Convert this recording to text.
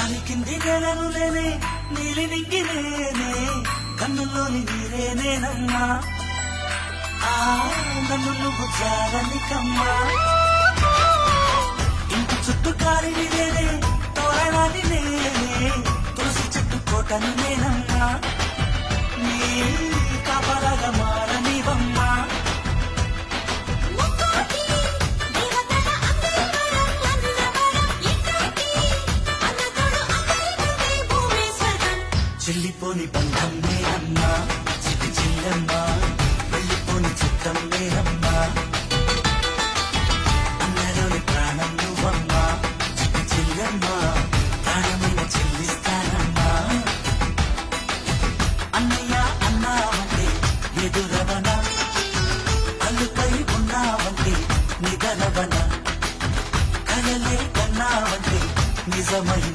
గాలి కింది గెలను నేనే నీలి నింగి నేనే కన్నుల్లోని నీరే నేనమ్మా నన్ను నువ్వు జారనికమ్మా ఇంటి చుట్టూ కాలిని నేనే తోరణాన్ని నేనే తులసి చెట్టు కోటను నేనమ్మా నీ కాపలాగా మారనివమ్మా చెల్లిపోని బంధం నేనమ్మా చిటి చిల్లమ్మా వెళ్ళిపోని చిత్తం నేనమ్మా